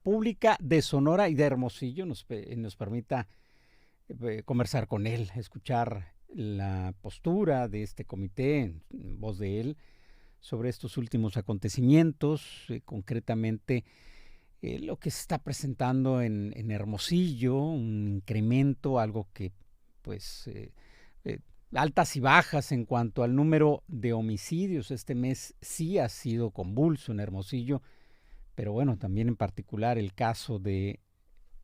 Pública de Sonora y de Hermosillo nos permita conversar con él, escuchar la postura de este comité en voz de él sobre estos últimos acontecimientos, concretamente lo que se está presentando en Hermosillo, un incremento, algo que pues altas y bajas en cuanto al número de homicidios. Este mes sí ha sido convulso en Hermosillo, pero bueno, también en particular el caso de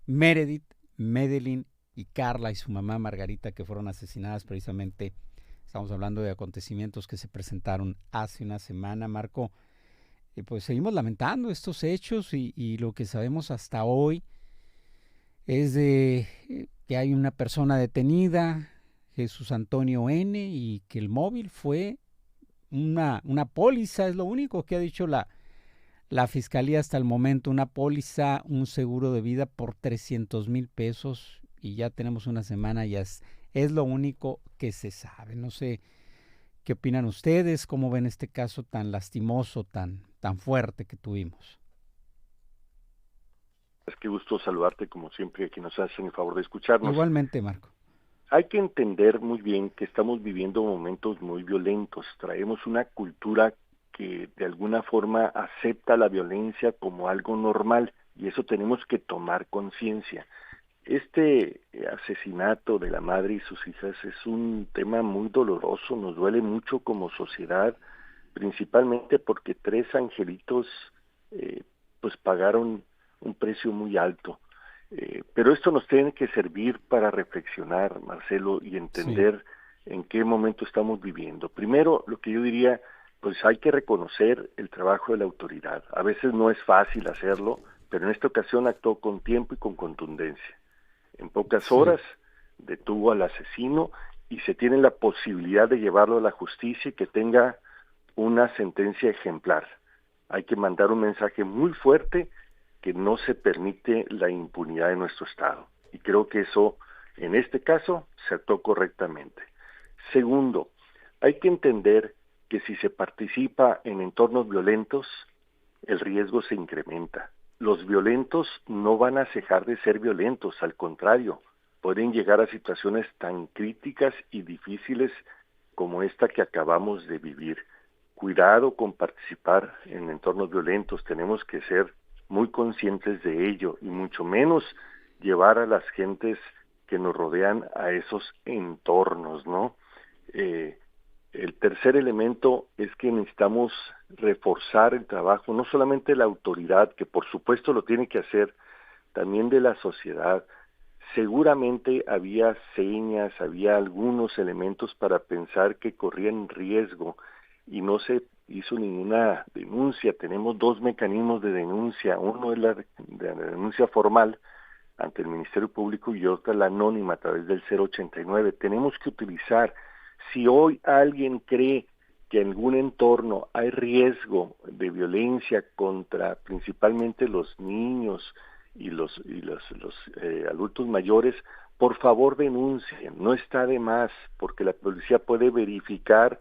Meredith, Medellín y Carla y su mamá Margarita, que fueron asesinadas precisamente. Estamos hablando de acontecimientos que se presentaron hace una semana, Marco. Pues seguimos lamentando estos hechos y lo que sabemos hasta hoy es de que hay una persona detenida, Jesús Antonio N., y que el móvil fue una póliza, es lo único que ha dicho la fiscalía hasta el momento, una póliza, un seguro de vida por 300,000 pesos, y ya tenemos una semana, ya es lo único que se sabe. No sé qué opinan ustedes, cómo ven este caso tan lastimoso, tan fuerte que tuvimos. Es que gusto saludarte como siempre, aquí nos hacen el favor de escucharnos. Igualmente, Marco. Hay que entender muy bien que estamos viviendo momentos muy violentos. Traemos una cultura que de alguna forma acepta la violencia como algo normal, y eso tenemos que tomar conciencia. Este asesinato de la madre y sus hijas es un tema muy doloroso, nos duele mucho como sociedad, principalmente porque 3 angelitos pues pagaron un precio muy alto. Pero esto nos tiene que servir para reflexionar, Marcelo, y entender en qué momento estamos viviendo. Primero, lo que yo diría, pues hay que reconocer el trabajo de la autoridad. A veces no es fácil hacerlo, pero en esta ocasión actuó con tiempo y con contundencia. En pocas horas detuvo al asesino y se tiene la posibilidad de llevarlo a la justicia y que tenga una sentencia ejemplar. Hay que mandar un mensaje muy fuerte que no se permite la impunidad en nuestro Estado. Y creo que eso, en este caso, se actuó correctamente. Segundo, hay que entender que si se participa en entornos violentos, el riesgo se incrementa. Los violentos no van a cejar de ser violentos, al contrario, pueden llegar a situaciones tan críticas y difíciles como esta que acabamos de vivir. Cuidado con participar en entornos violentos, tenemos que ser muy conscientes de ello y mucho menos llevar a las gentes que nos rodean a esos entornos, ¿no? El tercer elemento es que necesitamos reforzar el trabajo, no solamente de la autoridad, que por supuesto lo tiene que hacer, también de la sociedad. Seguramente había señas, había algunos elementos para pensar que corrían riesgo y no se hizo ninguna denuncia. Tenemos 2 mecanismos de denuncia, uno es la denuncia formal ante el Ministerio Público y otra la anónima a través del 089. Tenemos que utilizar, si hoy alguien cree que en algún entorno hay riesgo de violencia contra principalmente los niños y los adultos mayores, por favor denuncien, no está de más, porque la policía puede verificar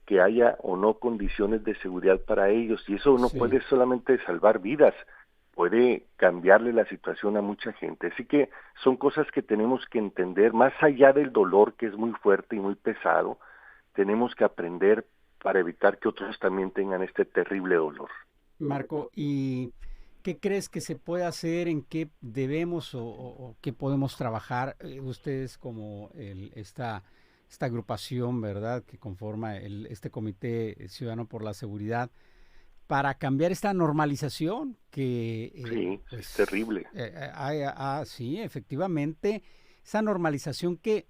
que haya o no condiciones de seguridad para ellos, y eso no puede solamente salvar vidas, puede cambiarle la situación a mucha gente. Así que son cosas que tenemos que entender, más allá del dolor que es muy fuerte y muy pesado, tenemos que aprender para evitar que otros también tengan este terrible dolor. Marco, ¿y qué crees que se puede hacer, en qué debemos o qué podemos trabajar ustedes como esta agrupación, ¿verdad?, que conforma este Comité Ciudadano por la Seguridad, para cambiar esta normalización que Sí, pues es terrible. sí, efectivamente, esa normalización que,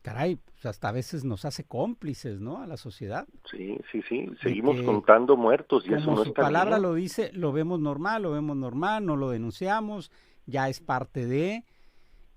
caray, pues hasta a veces nos hace cómplices, ¿no?, a la sociedad. Sí, De seguimos que, contando muertos y eso como no su está palabra bien. lo dice, lo vemos normal, no lo denunciamos, ya es parte de,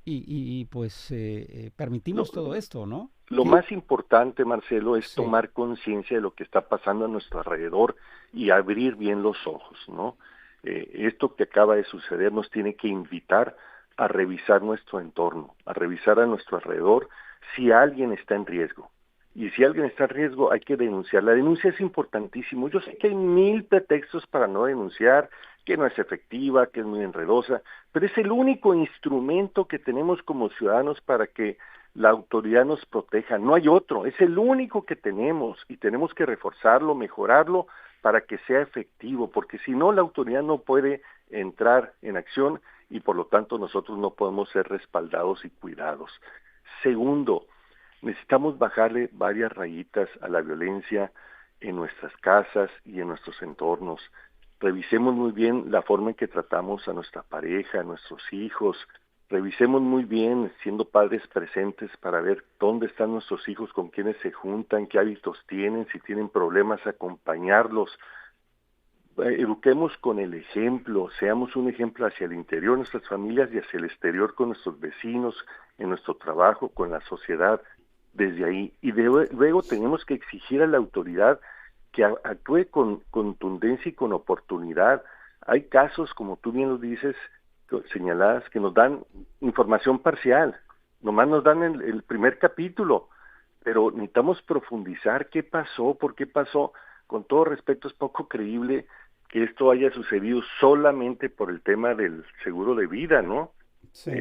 y pues Lo, permitimos todo esto, ¿no? lo más importante, Marcelo, es Sí, tomar conciencia de lo que está pasando a nuestro alrededor y abrir bien los ojos, ¿no? Esto que acaba de suceder nos tiene que invitar a revisar nuestro entorno, a revisar a nuestro alrededor si alguien está en riesgo. Y si alguien está en riesgo, hay que denunciar. La denuncia es importantísimo. Yo sé que hay 1000 pretextos para no denunciar, que no es efectiva, que es muy enredosa, pero es el único instrumento que tenemos como ciudadanos para que la autoridad nos proteja. No hay otro, es el único que tenemos y tenemos que reforzarlo, mejorarlo para que sea efectivo, porque si no, la autoridad no puede entrar en acción y por lo tanto nosotros no podemos ser respaldados y cuidados. Segundo, necesitamos bajarle varias rayitas a la violencia en nuestras casas y en nuestros entornos. Revisemos muy bien la forma en que tratamos a nuestra pareja, a nuestros hijos. Revisemos muy bien, siendo padres presentes, para ver dónde están nuestros hijos, con quiénes se juntan, qué hábitos tienen, si tienen problemas, acompañarlos. Eduquemos con el ejemplo, seamos un ejemplo hacia el interior de nuestras familias y hacia el exterior con nuestros vecinos, en nuestro trabajo, con la sociedad, desde ahí. Y luego tenemos que exigir a la autoridad que actúe con contundencia y con oportunidad. Hay casos, como tú bien lo dices, señaladas, que nos dan información parcial, nomás nos dan el primer capítulo, pero necesitamos profundizar qué pasó, por qué pasó. Con todo respeto, es poco creíble que esto haya sucedido solamente por el tema del seguro de vida, ¿no? Sí,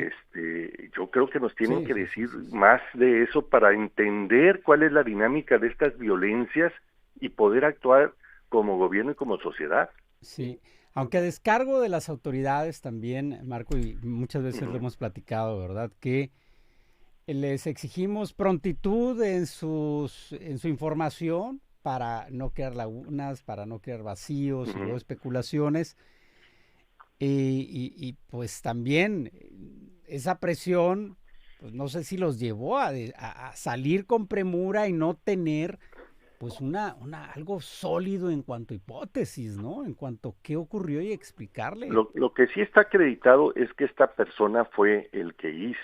Yo creo que nos tienen sí, que sí, sí, decir sí, sí. más de eso para entender cuál es la dinámica de estas violencias y poder actuar como gobierno y como sociedad. Sí, aunque a descargo de las autoridades también, Marco, y muchas veces lo Ujú, hemos platicado, ¿verdad? Que les exigimos prontitud en su información para no crear lagunas, para no crear vacíos y luego ujú. especulaciones. Y pues también esa presión, pues no sé si los llevó a salir con premura y no tener pues algo sólido en cuanto a hipótesis, ¿no? En cuanto a qué ocurrió y explicarle. Lo que sí está acreditado es que esta persona fue el que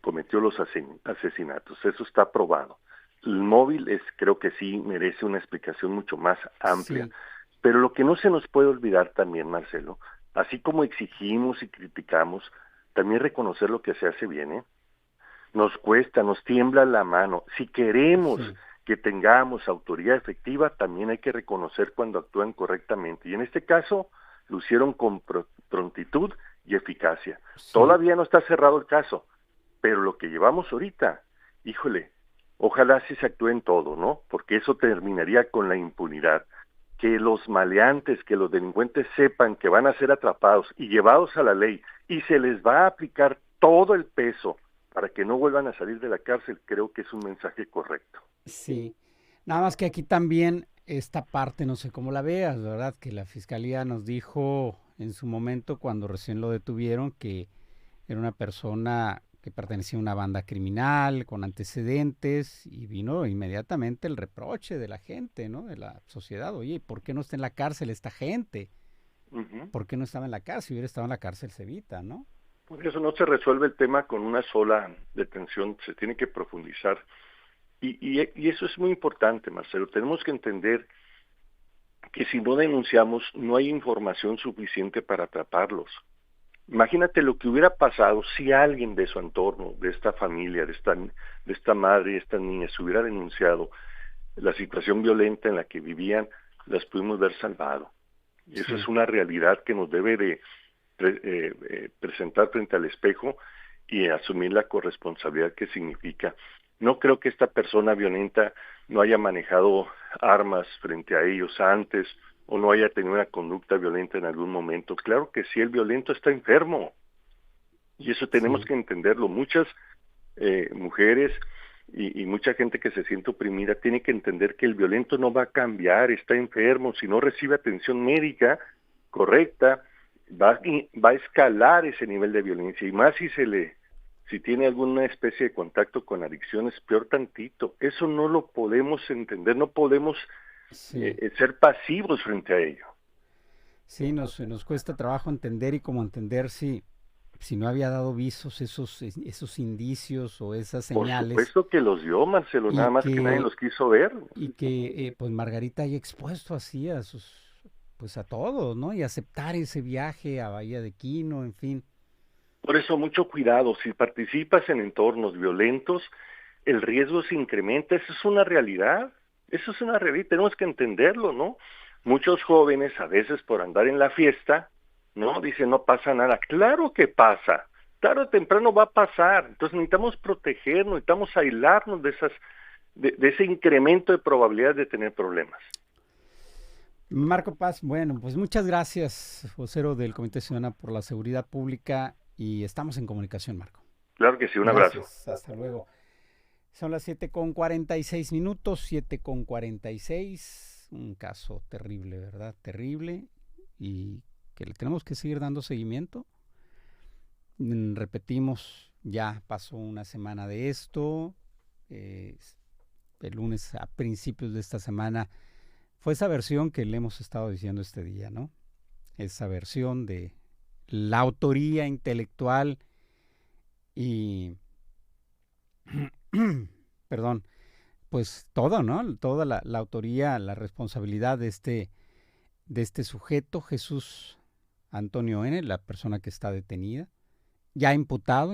cometió los asesinatos. Eso está probado. El móvil creo que sí merece una explicación mucho más amplia. Sí, Pero lo que no se nos puede olvidar también, Marcelo, así como exigimos y criticamos, también reconocer lo que se hace bien, ¿eh? Nos cuesta, nos tiembla la mano. Si queremos sí, que tengamos autoridad efectiva, también hay que reconocer cuando actúan correctamente. Y en este caso, lo hicieron con prontitud y eficacia. sí, Todavía no está cerrado el caso, pero lo que llevamos ahorita, híjole, ojalá sí se actúe en todo, ¿no? Porque eso terminaría con la impunidad. Que los maleantes, que los delincuentes sepan que van a ser atrapados y llevados a la ley y se les va a aplicar todo el peso para que no vuelvan a salir de la cárcel, creo que es un mensaje correcto. sí. Nada más que aquí también esta parte, no sé cómo la veas, ¿verdad? Que la fiscalía nos dijo en su momento, cuando recién lo detuvieron, que era una persona que pertenecía a una banda criminal con antecedentes y vino inmediatamente el reproche de la gente, ¿no? De la sociedad. Oye, ¿por qué no está en la cárcel esta gente? Ujú. ¿Por qué no estaba en la cárcel? Si hubiera estado en la cárcel se evita, ¿no? Por eso no se resuelve el tema con una sola detención, se tiene que profundizar. Y eso es muy importante, Marcelo. Tenemos que entender que si no denunciamos, no hay información suficiente para atraparlos. Imagínate lo que hubiera pasado si alguien de su entorno, de esta familia, de esta madre y estas niñas, se hubiera denunciado la situación violenta en la que vivían, las pudimos ver salvado. Y eso es Sí, una realidad que nos debe de presentar frente al espejo y asumir la corresponsabilidad que significa. No creo que esta persona violenta no haya manejado armas frente a ellos antes o no haya tenido una conducta violenta en algún momento. Claro que sí, el violento está enfermo y eso tenemos sí, que entenderlo. Muchas mujeres y mucha gente que se siente oprimida tiene que entender que el violento no va a cambiar, está enfermo, si no recibe atención médica correcta, va a escalar ese nivel de violencia y más si tiene alguna especie de contacto con adicciones, peor tantito. Eso no lo podemos entender, no podemos sí. ser pasivos frente a ello. Sí, nos cuesta trabajo entender y como entender si no había dado visos esos indicios o esas Por señales supuesto que los dio Marcelo, y nada más que nadie que, los quiso ver. pues Margarita haya expuesto así pues a todos, ¿no? Y aceptar ese viaje a Bahía de Quino, en fin. Por eso mucho cuidado, si participas en entornos violentos, el riesgo se incrementa, eso es una realidad, eso es una realidad, tenemos que entenderlo, ¿no? Muchos jóvenes, a veces por andar en la fiesta, ¿no? Dice, no pasa nada. Claro que pasa. Tarde o temprano va a pasar. Entonces necesitamos protegernos, necesitamos aislarnos de ese incremento de probabilidades de tener problemas. Marco Paz, bueno, pues muchas gracias, vocero del Comité Ciudadano por la Seguridad Pública, y estamos en comunicación, Marco. Claro que sí, un abrazo. Gracias, hasta luego. Son las 7:46, 7:46, un caso terrible, ¿verdad? Terrible, y que le tenemos que seguir dando seguimiento. Repetimos, ya pasó una semana de esto, el lunes a principios de esta semana fue esa versión que le hemos estado diciendo este día, ¿no? Esa versión de la autoría intelectual y perdón, pues todo, ¿no? Toda la autoría, la responsabilidad de este sujeto, Jesús Antonio N., la persona que está detenida, ya imputado,